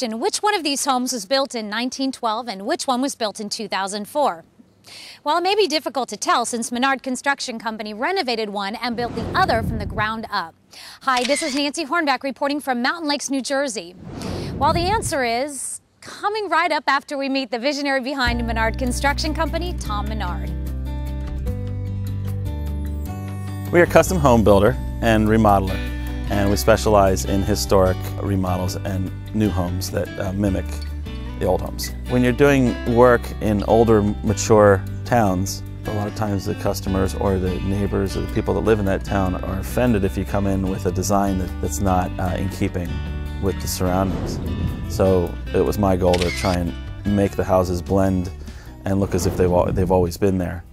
question, which one of these homes was built in 1912 and which one was built in 2004? Well, it may be difficult to tell since Menard Construction Company renovated one and built the other from the ground up. Hi, this is Nancy Hornback reporting from Mountain Lakes, New Jersey. Well, the answer is coming right up after we meet the visionary behind Menard Construction Company, Tom Menard. We are a custom home builder and remodeler, and we specialize in historic remodels and new homes that mimic the old homes. When you're doing work in older, mature towns, a lot of times the customers or the neighbors or the people that live in that town are offended if you come in with a design that's not in keeping with the surroundings. So it was my goal to try and make the houses blend and look as if they've always been there.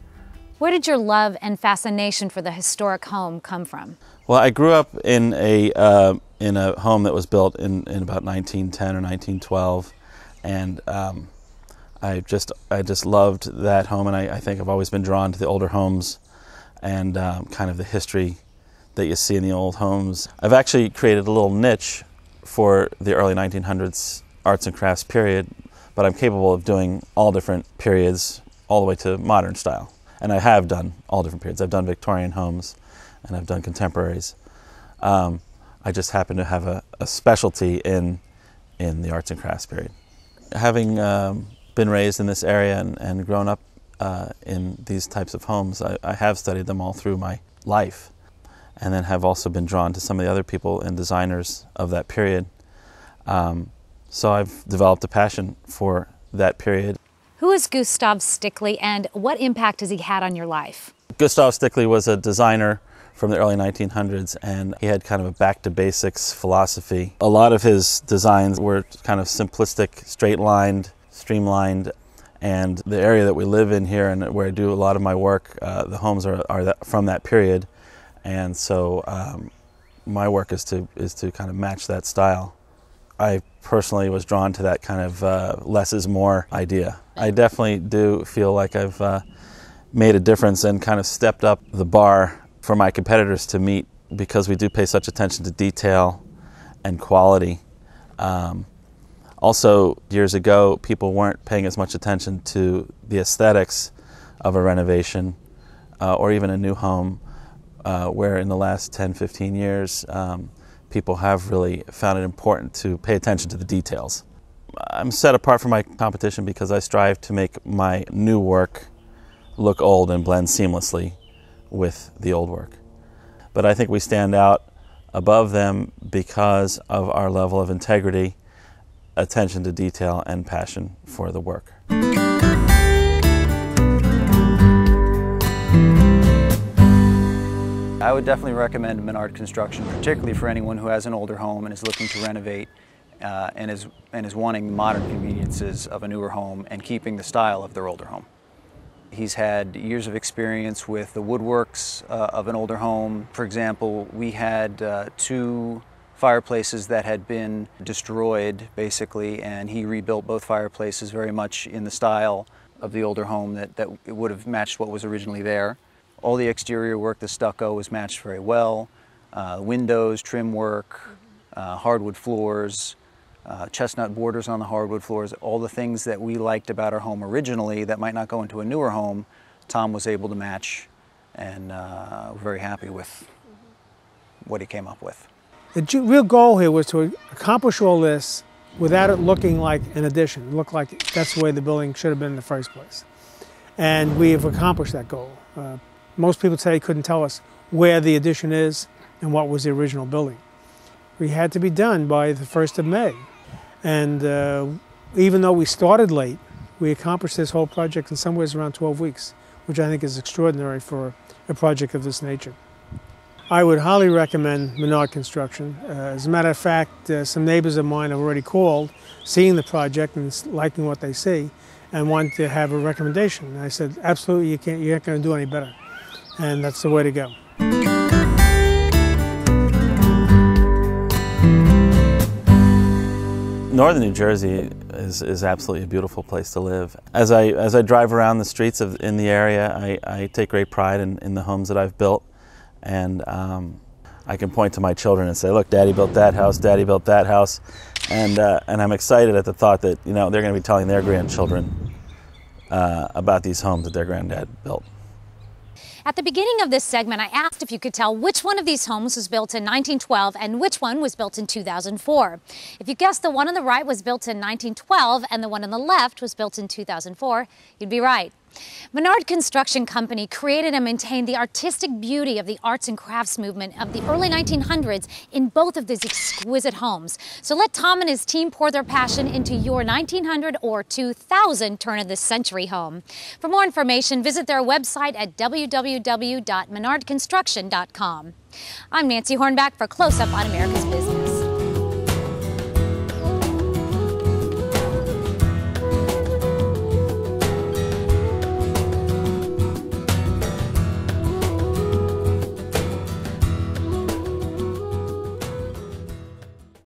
Where did your love and fascination for the historic home come from? Well, I grew up in a home that was built in about 1910 or 1912, and I just loved that home, and I think I've always been drawn to the older homes and kind of the history that you see in the old homes. I've actually created a little niche for the early 1900s arts and crafts period, but I'm capable of doing all different periods all the way to modern style. And I have done all different periods. I've done Victorian homes and I've done contemporaries. I just happen to have a specialty in the arts and crafts period. Having been raised in this area and grown up in these types of homes, I have studied them all through my life, and then have also been drawn to some of the other people and designers of that period. So I've developed a passion for that period. Who is Gustav Stickley and what impact has he had on your life? Gustav Stickley was a designer from the early 1900s, and he had kind of a back to basics philosophy. A lot of his designs were kind of simplistic, straight-lined, streamlined, and the area that we live in here and where I do a lot of my work, the homes are from that period, and so my work is to kind of match that style. I personally was drawn to that kind of less is more idea. I definitely do feel like I've made a difference and kind of stepped up the bar for my competitors to meet, because we do pay such attention to detail and quality. Also, years ago, people weren't paying as much attention to the aesthetics of a renovation or even a new home, where in the last 10-15 years, people have really found it important to pay attention to the details. I'm set apart from my competition because I strive to make my new work look old and blend seamlessly with the old work. But I think we stand out above them because of our level of integrity, attention to detail, and passion for the work. I would definitely recommend Menard Construction, particularly for anyone who has an older home and is looking to renovate and is wanting the modern conveniences of a newer home and keeping the style of their older home. He's had years of experience with the woodworks of an older home. For example, we had 2 fireplaces that had been destroyed, basically, and he rebuilt both fireplaces very much in the style of the older home that it would have matched what was originally there. All the exterior work, the stucco, was matched very well. Windows, trim work, hardwood floors, chestnut borders on the hardwood floors, all the things that we liked about our home originally that might not go into a newer home, Tom was able to match, and we're very happy with what he came up with. The real goal here was to accomplish all this without it looking like an addition. It looked like that's the way the building should have been in the first place. And we have accomplished that goal. Most people today couldn't tell us where the addition is and what was the original building. We had to be done by the 1st of May. And even though we started late, we accomplished this whole project in some ways around 12 weeks, which I think is extraordinary for a project of this nature. I would highly recommend Menard Construction. As a matter of fact, some neighbors of mine have already called, seeing the project and liking what they see, and want to have a recommendation. And I said, absolutely, you're not going to do any better. And that's the way to go. Northern New Jersey is absolutely a beautiful place to live. As I drive around the streets in the area, I take great pride in the homes that I've built, and I can point to my children and say, look, Daddy built that house, Daddy built that house, And I'm excited at the thought that, you know, they're going to be telling their grandchildren about these homes that their granddad built. At the beginning of this segment, I asked if you could tell which one of these homes was built in 1912 and which one was built in 2004. If you guessed the one on the right was built in 1912 and the one on the left was built in 2004, you'd be right. Menard Construction Company created and maintained the artistic beauty of the arts and crafts movement of the early 1900s in both of these exquisite homes. So let Tom and his team pour their passion into your 1900 or 2000 turn of the century home. For more information, visit their website at www.menardconstruction.com. I'm Nancy Hornback for Close Up on America's Business.